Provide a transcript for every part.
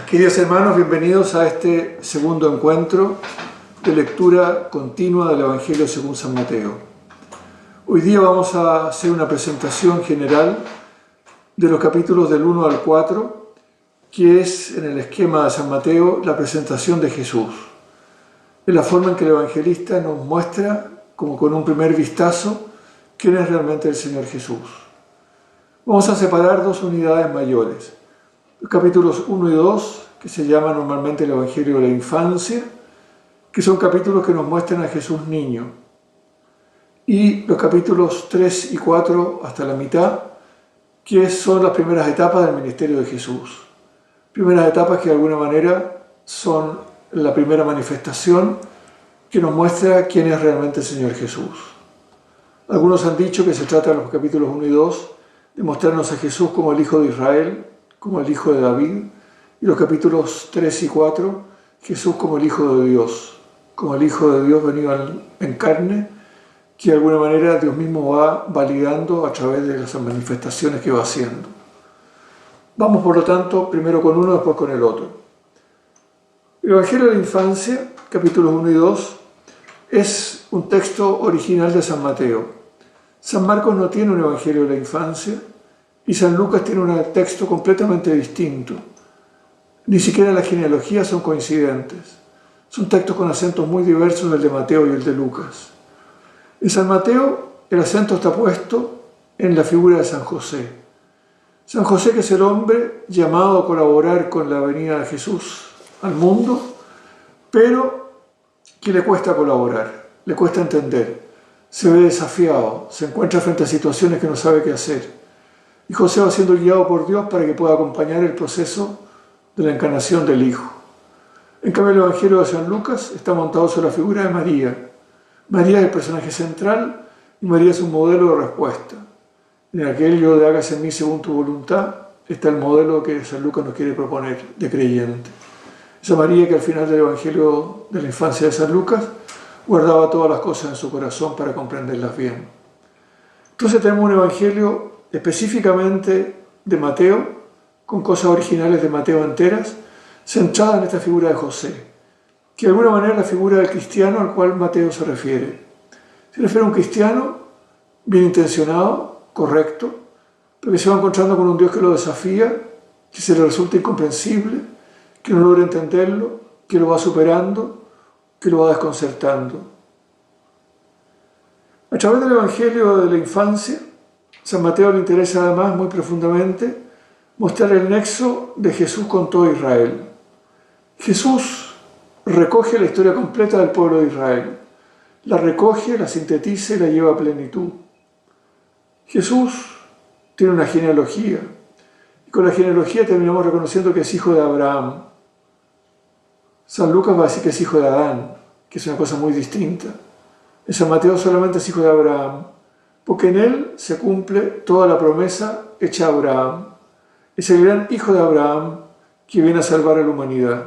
Queridos hermanos, bienvenidos a este segundo encuentro de lectura continua del Evangelio según San Mateo. Hoy día vamos a hacer una presentación general de los capítulos del 1 al 4, que es, en el esquema de San Mateo, la presentación de Jesús. Es la forma en que el evangelista nos muestra, como con un primer vistazo, quién es realmente el Señor Jesús. Vamos a separar dos unidades mayores. Los capítulos 1 y 2, que se llama normalmente el Evangelio de la Infancia, que son capítulos que nos muestran a Jesús niño. Y los capítulos 3 y 4 hasta la mitad, que son las primeras etapas del ministerio de Jesús. Primeras etapas que de alguna manera son la primera manifestación que nos muestra quién es realmente el Señor Jesús. Algunos han dicho que se trata en los capítulos 1 y 2 de mostrarnos a Jesús como el Hijo de Israel, como el Hijo de David, y los capítulos 3 y 4, Jesús como el Hijo de Dios, como el Hijo de Dios venido en carne, que de alguna manera Dios mismo va validando a través de las manifestaciones que va haciendo. Vamos, por lo tanto, primero con uno, después con el otro. El Evangelio de la Infancia, capítulos 1 y 2, es un texto original de San Mateo. San Marcos no tiene un Evangelio de la Infancia, y San Lucas tiene un texto completamente distinto. Ni siquiera las genealogías son coincidentes. Son textos con acentos muy diversos del de Mateo y el de Lucas. En San Mateo el acento está puesto en la figura de San José. San José, que es el hombre llamado a colaborar con la venida de Jesús al mundo, pero que le cuesta colaborar, le cuesta entender, se ve desafiado, se encuentra frente a situaciones que no sabe qué hacer. Y José va siendo guiado por Dios para que pueda acompañar el proceso de la encarnación del Hijo. En cambio, el Evangelio de San Lucas está montado sobre la figura de María. María es el personaje central y María es un modelo de respuesta. En aquello de hágase en mí según tu voluntad está el modelo que San Lucas nos quiere proponer de creyente. Esa María que al final del Evangelio de la Infancia de San Lucas guardaba todas las cosas en su corazón para comprenderlas bien. Entonces tenemos un Evangelio específicamente de Mateo, con cosas originales de Mateo enteras, centrada en esta figura de José, que de alguna manera es la figura del cristiano al cual Mateo se refiere. Se refiere a un cristiano bien intencionado, correcto, pero que se va encontrando con un Dios que lo desafía, que se le resulta incomprensible, que no logra entenderlo, que lo va superando, que lo va desconcertando. A través del Evangelio de la Infancia, San Mateo le interesa además muy profundamente mostrar el nexo de Jesús con todo Israel. Jesús recoge la historia completa del pueblo de Israel, la recoge, la sintetiza y la lleva a plenitud. Jesús tiene una genealogía, y con la genealogía terminamos reconociendo que es hijo de Abraham. San Lucas va a decir que es hijo de Adán, que es una cosa muy distinta. En San Mateo solamente es hijo de Abraham, porque en él se cumple toda la promesa hecha a Abraham. Es el gran hijo de Abraham que viene a salvar a la humanidad.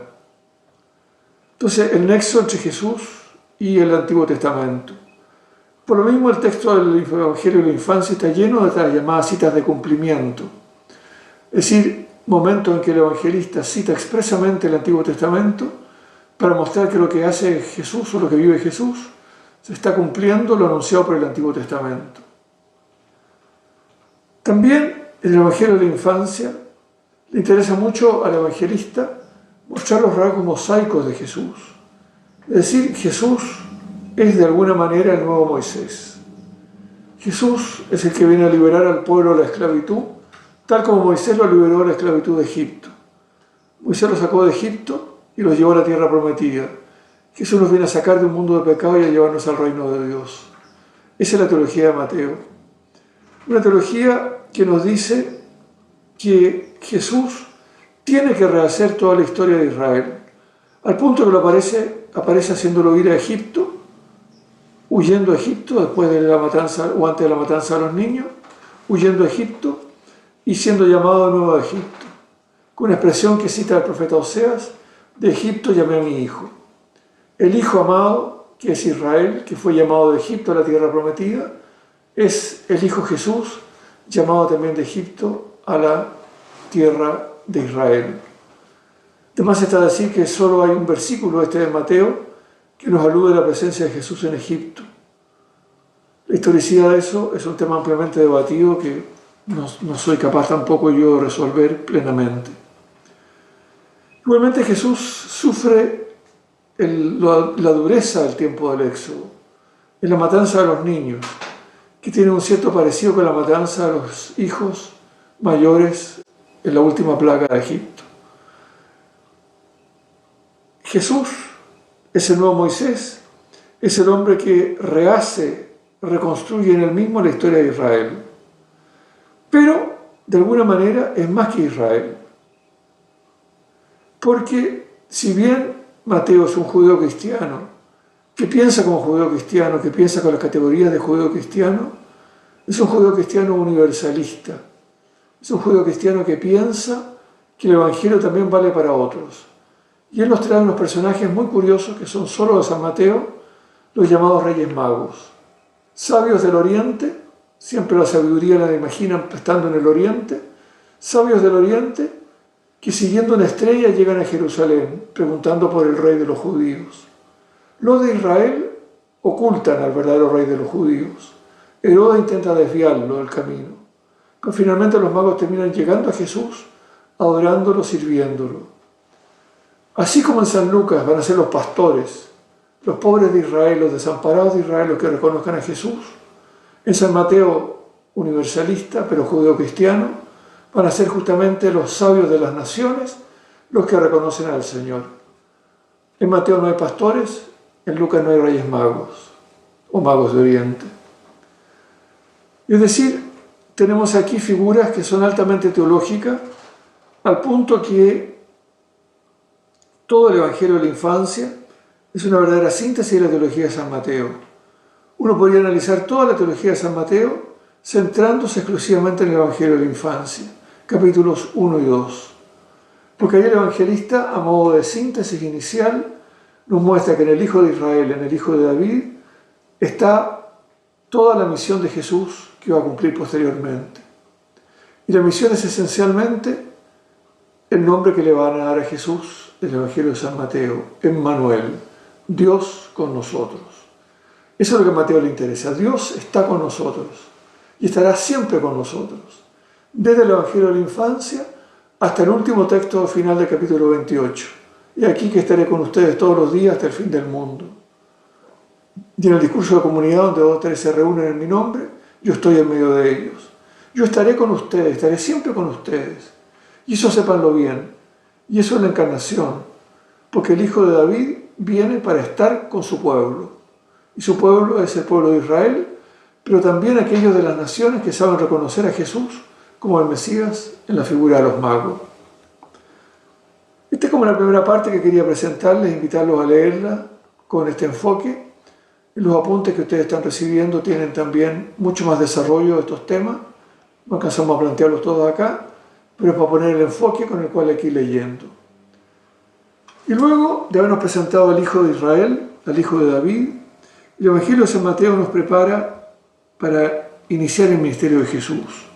Entonces, el nexo entre Jesús y el Antiguo Testamento. Por lo mismo, el texto del Evangelio de la Infancia está lleno de las llamadas citas de cumplimiento. Es decir, momentos en que el evangelista cita expresamente el Antiguo Testamento para mostrar que lo que hace Jesús o lo que vive Jesús se está cumpliendo lo anunciado por el Antiguo Testamento. También en el Evangelio de la Infancia le interesa mucho al evangelista mostrar los rasgos mosaicos de Jesús. Es decir, Jesús es de alguna manera el nuevo Moisés. Jesús es el que viene a liberar al pueblo de la esclavitud, tal como Moisés lo liberó de la esclavitud de Egipto. Moisés lo sacó de Egipto y lo llevó a la tierra prometida. Jesús nos viene a sacar de un mundo de pecado y a llevarnos al reino de Dios. Esa es la teología de Mateo. Una teología que nos dice que Jesús tiene que rehacer toda la historia de Israel, al punto que lo aparece haciéndolo ir a Egipto, huyendo a Egipto después de la matanza o antes de la matanza de los niños, huyendo a Egipto y siendo llamado de nuevo a Egipto, con una expresión que cita el profeta Oseas: de Egipto llamé a mi hijo. El hijo amado, que es Israel, que fue llamado de Egipto a la tierra prometida, es el hijo Jesús, llamado también de Egipto a la tierra de Israel. Además está decir que solo hay un versículo de Mateo que nos alude a la presencia de Jesús en Egipto. La historicidad de eso es un tema ampliamente debatido que no soy capaz tampoco yo de resolver plenamente. Igualmente Jesús sufre la dureza del tiempo del Éxodo, en la matanza de los niños, que tiene un cierto parecido con la matanza de los hijos mayores en la última plaga de Egipto. Jesús es el nuevo Moisés, es el hombre que reconstruye en él mismo la historia de Israel. Pero, de alguna manera, es más que Israel. Porque, si bien Mateo es un judío cristiano, que piensa como judío cristiano, que piensa con las categorías de judío cristiano, es un judío cristiano universalista. Es un judío cristiano que piensa que el Evangelio también vale para otros. Y él nos trae unos personajes muy curiosos que son solo de San Mateo, los llamados Reyes Magos. Sabios del Oriente, siempre la sabiduría la imaginan estando en el Oriente, sabios del Oriente que siguiendo una estrella llegan a Jerusalén preguntando por el rey de los judíos. Los de Israel ocultan al verdadero rey de los judíos. Herodes intenta desviarlo del camino, pero finalmente los magos terminan llegando a Jesús, adorándolo, sirviéndolo. Así como en San Lucas van a ser los pastores, los pobres de Israel, los desamparados de Israel, los que reconozcan a Jesús. En San Mateo, universalista, pero judeo-cristiano, van a ser justamente los sabios de las naciones los que reconocen al Señor. En Mateo no hay pastores, en Lucas no hay reyes magos o magos de Oriente. Es decir, tenemos aquí figuras que son altamente teológicas, al punto que todo el Evangelio de la infancia es una verdadera síntesis de la teología de San Mateo. Uno podría analizar toda la teología de San Mateo centrándose exclusivamente en el Evangelio de la infancia, capítulos 1 y 2. Porque ahí el evangelista, a modo de síntesis inicial, nos muestra que en el Hijo de Israel, en el Hijo de David, está toda la misión de Jesús que va a cumplir posteriormente. Y la misión es esencialmente el nombre que le van a dar a Jesús del Evangelio de San Mateo, Emmanuel, Dios con nosotros. Eso es lo que a Mateo le interesa. Dios está con nosotros y estará siempre con nosotros, desde el Evangelio de la infancia hasta el último texto final del capítulo 28. Y aquí que estaré con ustedes todos los días hasta el fin del mundo. Y en el discurso de comunidad donde 2 o 3 se reúnen en mi nombre, yo estoy en medio de ellos. Yo estaré con ustedes, estaré siempre con ustedes. Y eso sépanlo bien. Y eso es la encarnación, porque el Hijo de David viene para estar con su pueblo. Y su pueblo es el pueblo de Israel, pero también aquellos de las naciones que saben reconocer a Jesús como el Mesías en la figura de los magos. Esta es como la primera parte que quería presentarles, invitarlos a leerla con este enfoque. Y los apuntes que ustedes están recibiendo tienen también mucho más desarrollo de estos temas. No alcanzamos a plantearlos todos acá, pero es para poner el enfoque con el cual hay que ir leyendo. Y luego de habernos presentado al Hijo de Israel, al Hijo de David, el Evangelio de San Mateo nos prepara para iniciar el ministerio de Jesús.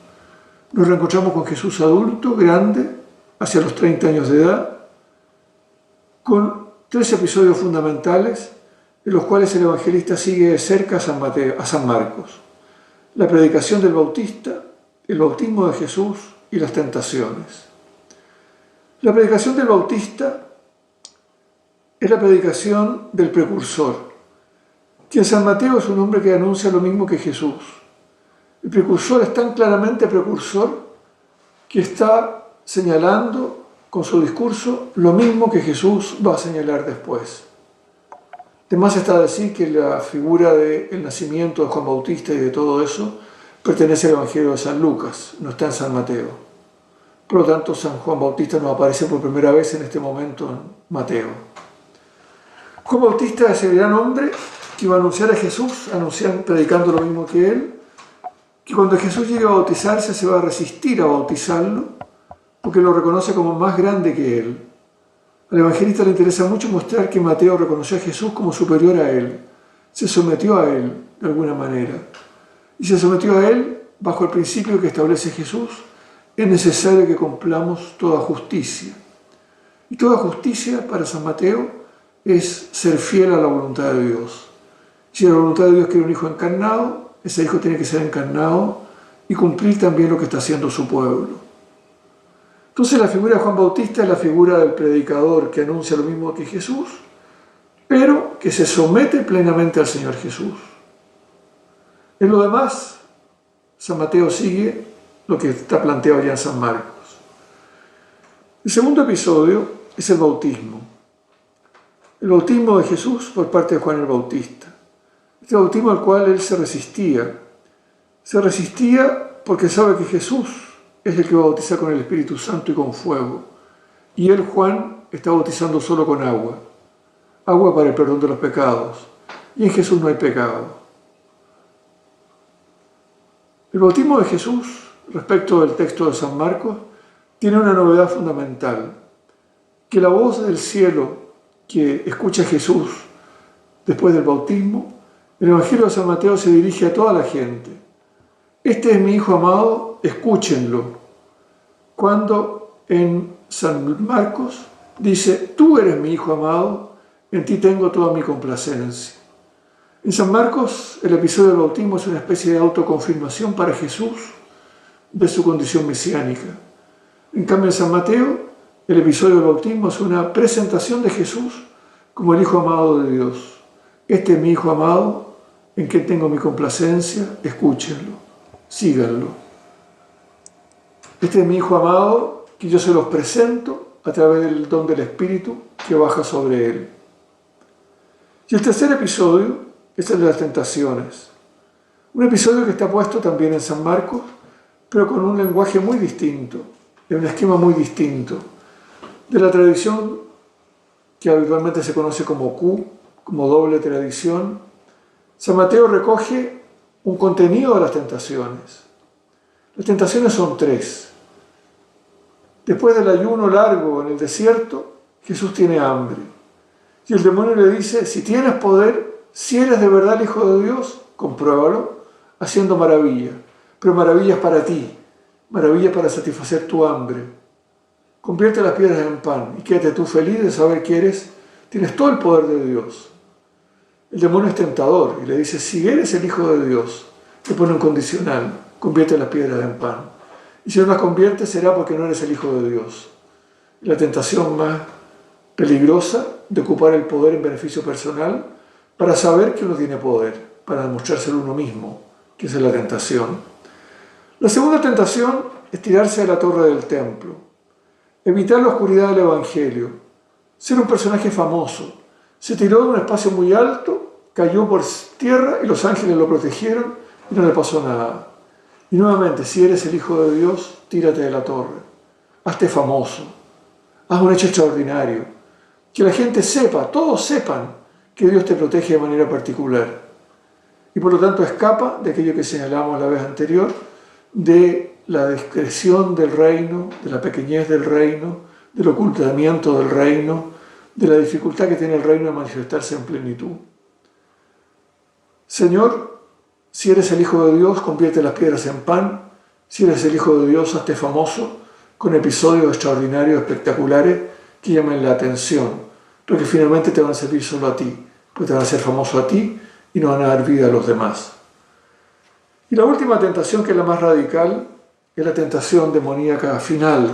Nos reencontramos con Jesús adulto, grande, hacia los 30 años de edad, con 3 episodios fundamentales en los cuales el evangelista sigue de cerca a San Marcos. La predicación del Bautista, el bautismo de Jesús y las tentaciones. La predicación del Bautista es la predicación del precursor, que en San Mateo es un hombre que anuncia lo mismo que Jesús. El precursor es tan claramente precursor que está señalando con su discurso lo mismo que Jesús va a señalar después. Además está a decir que la figura del nacimiento de Juan Bautista y de todo eso pertenece al Evangelio de San Lucas, no está en San Mateo. Por lo tanto, San Juan Bautista nos aparece por primera vez en este momento en Mateo. Juan Bautista es el gran hombre que iba a anunciar a Jesús, predicando lo mismo que él, que cuando Jesús llegue a bautizarse se va a resistir a bautizarlo, porque lo reconoce como más grande que él. Al evangelista le interesa mucho mostrar que Mateo reconoció a Jesús como superior a él, se sometió a él de alguna manera. Y se sometió a él bajo el principio que establece Jesús: es necesario que cumplamos toda justicia. Y toda justicia para San Mateo es ser fiel a la voluntad de Dios. Si la voluntad de Dios quiere un hijo encarnado, ese hijo tiene que ser encarnado y cumplir también lo que está haciendo su pueblo. Entonces la figura de Juan Bautista es la figura del predicador que anuncia lo mismo que Jesús, pero que se somete plenamente al Señor Jesús. En lo demás, San Mateo sigue lo que está planteado ya en San Marcos. El segundo episodio es el bautismo. El bautismo de Jesús por parte de Juan el Bautista. Este bautismo al cual él se resistía. Se resistía porque sabe que Jesús es el que va a bautizar con el Espíritu Santo y con fuego. Y él, Juan, está bautizando solo con agua. Agua para el perdón de los pecados. Y en Jesús no hay pecado. El bautismo de Jesús, respecto del texto de San Marcos, tiene una novedad fundamental. Que la voz del cielo que escucha Jesús después del bautismo, el Evangelio de San Mateo se dirige a toda la gente. Este es mi Hijo amado, escúchenlo. Cuando en San Marcos dice, tú eres mi Hijo amado, en ti tengo toda mi complacencia. En San Marcos, el episodio del bautismo es una especie de autoconfirmación para Jesús de su condición mesiánica. En cambio, en San Mateo, el episodio del bautismo es una presentación de Jesús como el Hijo amado de Dios. Este es mi Hijo amado, en quien tengo mi complacencia, escúchenlo, síganlo. Este es mi Hijo amado, que yo se los presento a través del don del Espíritu que baja sobre él. Y el tercer episodio es el de las tentaciones. Un episodio que está puesto también en San Marcos, pero con un lenguaje muy distinto, en un esquema muy distinto, de la tradición que habitualmente se conoce como Q, como doble tradición. San Mateo recoge un contenido de las tentaciones. Las tentaciones son tres. Después del ayuno largo en el desierto, Jesús tiene hambre. Y el demonio le dice, si tienes poder, si eres de verdad el Hijo de Dios, compruébalo, haciendo maravillas. Pero maravillas para ti, maravillas para satisfacer tu hambre. Convierte las piedras en pan y quédate tú feliz de saber que tienes todo el poder de Dios. El demonio es tentador y le dice, si eres el Hijo de Dios, te pone un condicional, convierte las piedras en pan. Y si no las conviertes será porque no eres el Hijo de Dios. La tentación más peligrosa de ocupar el poder en beneficio personal para saber que uno tiene poder, para demostrárselo uno mismo, que esa es la tentación. La segunda tentación es tirarse a la torre del templo, evitar la oscuridad del Evangelio, ser un personaje famoso. Se tiró de un espacio muy alto, cayó por tierra y los ángeles lo protegieron y no le pasó nada. Y nuevamente, si eres el Hijo de Dios, tírate de la torre, hazte famoso, haz un hecho extraordinario, que la gente sepa, todos sepan que Dios te protege de manera particular. Y por lo tanto escapa de aquello que señalamos la vez anterior, de la discreción del reino, de la pequeñez del reino, del ocultamiento del reino, de la dificultad que tiene el reino de manifestarse en plenitud. Señor, si eres el Hijo de Dios, convierte las piedras en pan. Si eres el Hijo de Dios, hazte famoso con episodios extraordinarios, espectaculares, que llamen la atención, pero que finalmente te van a servir solo a ti, pues te van a hacer famoso a ti y no van a dar vida a los demás. Y la última tentación, que es la más radical, es la tentación demoníaca final.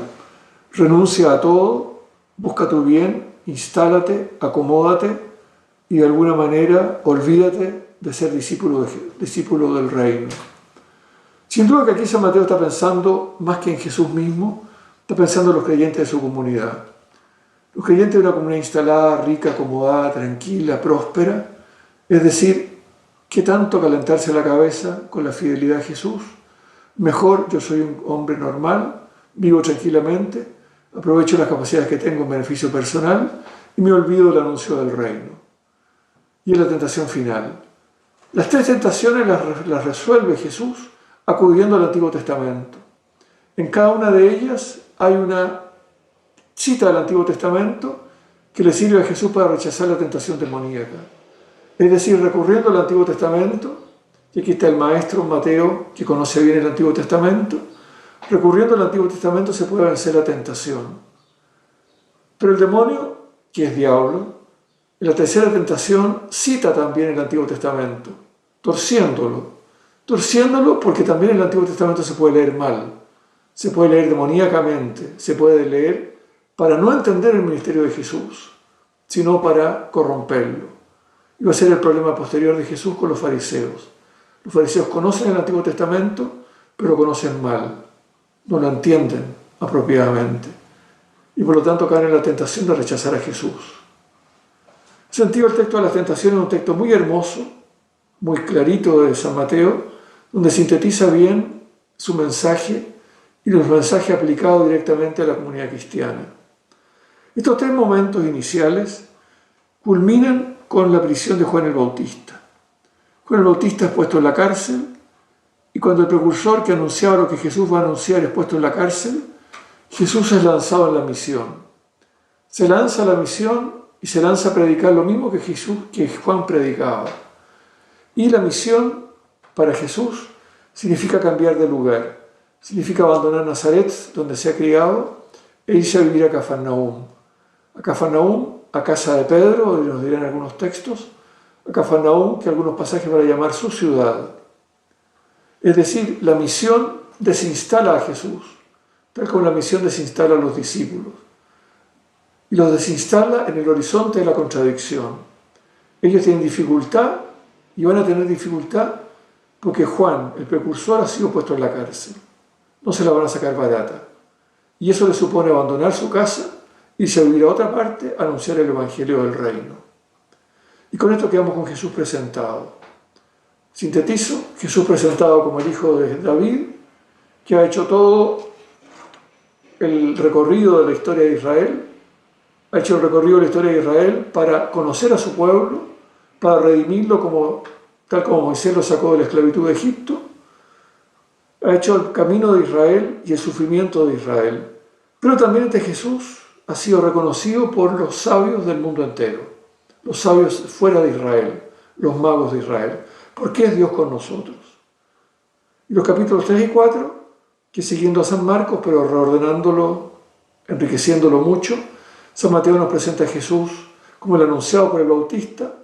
Renuncia a todo, busca tu bien, instálate, acomódate y de alguna manera olvídate de ser discípulo del reino. Sin duda que aquí San Mateo está pensando más que en Jesús mismo, está pensando en los creyentes de su comunidad. Los creyentes de una comunidad instalada, rica, acomodada, tranquila, próspera, es decir, ¿qué tanto calentarse la cabeza con la fidelidad a Jesús? Mejor, yo soy un hombre normal, vivo tranquilamente, aprovecho las capacidades que tengo en beneficio personal y me olvido del anuncio del reino. Y es la tentación final. Las tres tentaciones las resuelve Jesús acudiendo al Antiguo Testamento. En cada una de ellas hay una cita del Antiguo Testamento que le sirve a Jesús para rechazar la tentación demoníaca. Es decir, recurriendo al Antiguo Testamento, y aquí está el maestro Mateo, que conoce bien el Antiguo Testamento, recurriendo al Antiguo Testamento se puede vencer la tentación. Pero el demonio, que es diablo, en la tercera tentación cita también el Antiguo Testamento, torciéndolo porque también en el Antiguo Testamento se puede leer mal, se puede leer demoníacamente, se puede leer para no entender el ministerio de Jesús, sino para corromperlo. Y va a ser el problema posterior de Jesús con los fariseos. Los fariseos conocen el Antiguo Testamento, pero lo conocen mal, no lo entienden apropiadamente, y por lo tanto caen en la tentación de rechazar a Jesús. En ese sentido, el texto de las tentaciones es un texto muy hermoso, muy clarito de San Mateo, donde sintetiza bien su mensaje y los mensajes aplicados directamente a la comunidad cristiana. Estos tres momentos iniciales culminan con la prisión de Juan el Bautista. Juan el Bautista es puesto en la cárcel, y cuando el precursor que anunciaba lo que Jesús va a anunciar es puesto en la cárcel, Jesús es lanzado en la misión. Se lanza a la misión y se lanza a predicar lo mismo que Juan predicaba. Y la misión para Jesús significa cambiar de lugar, significa abandonar Nazaret, donde se ha criado, e irse a vivir a Cafarnaúm. A Cafarnaúm, a casa de Pedro, nos dirán algunos textos, a Cafarnaúm, que algunos pasajes van a llamar su ciudad. Es decir, la misión desinstala a Jesús, tal como la misión desinstala a los discípulos. Y los desinstala en el horizonte de la contradicción. Ellos tienen dificultad y van a tener dificultad porque Juan, el precursor, ha sido puesto en la cárcel. No se la van a sacar barata. Y eso le supone abandonar su casa, irse a vivir a otra parte, a anunciar el Evangelio del Reino. Y con esto quedamos con Jesús presentado. Sintetizo, Jesús presentado como el Hijo de David, que ha hecho todo el recorrido de la historia de Israel, ha hecho el recorrido de la historia de Israel para conocer a su pueblo, para redimirlo tal como Moisés lo sacó de la esclavitud de Egipto, ha hecho el camino de Israel y el sufrimiento de Israel. Pero también este Jesús ha sido reconocido por los sabios del mundo entero, los sabios fuera de Israel, los magos de Israel, porque es Dios con nosotros. Y los capítulos 3 y 4, que siguiendo a San Marcos, pero reordenándolo, enriqueciéndolo mucho, San Mateo nos presenta a Jesús como el anunciado por el Bautista,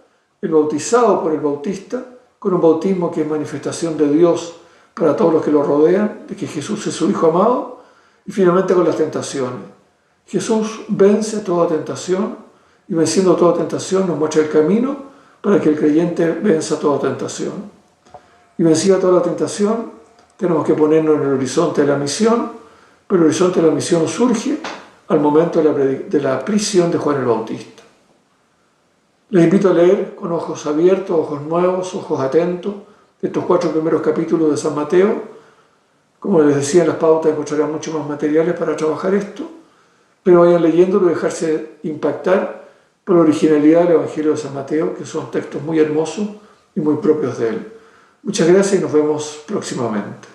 el bautizado por el Bautista, con un bautismo que es manifestación de Dios para todos los que lo rodean, de que Jesús es su Hijo amado, y finalmente con las tentaciones. Jesús vence toda tentación, y venciendo toda tentación nos muestra el camino para que el creyente venza toda tentación. Y vencida toda la tentación, tenemos que ponernos en el horizonte de la misión, pero el horizonte de la misión surge al momento de la prisión de Juan el Bautista. Les invito a leer con ojos abiertos, ojos nuevos, ojos atentos, estos 4 primeros capítulos de San Mateo. Como les decía en las pautas, encontrarán muchos más materiales para trabajar esto, pero vayan leyéndolo y dejarse impactar por la originalidad del Evangelio de San Mateo, que son textos muy hermosos y muy propios de él. Muchas gracias y nos vemos próximamente.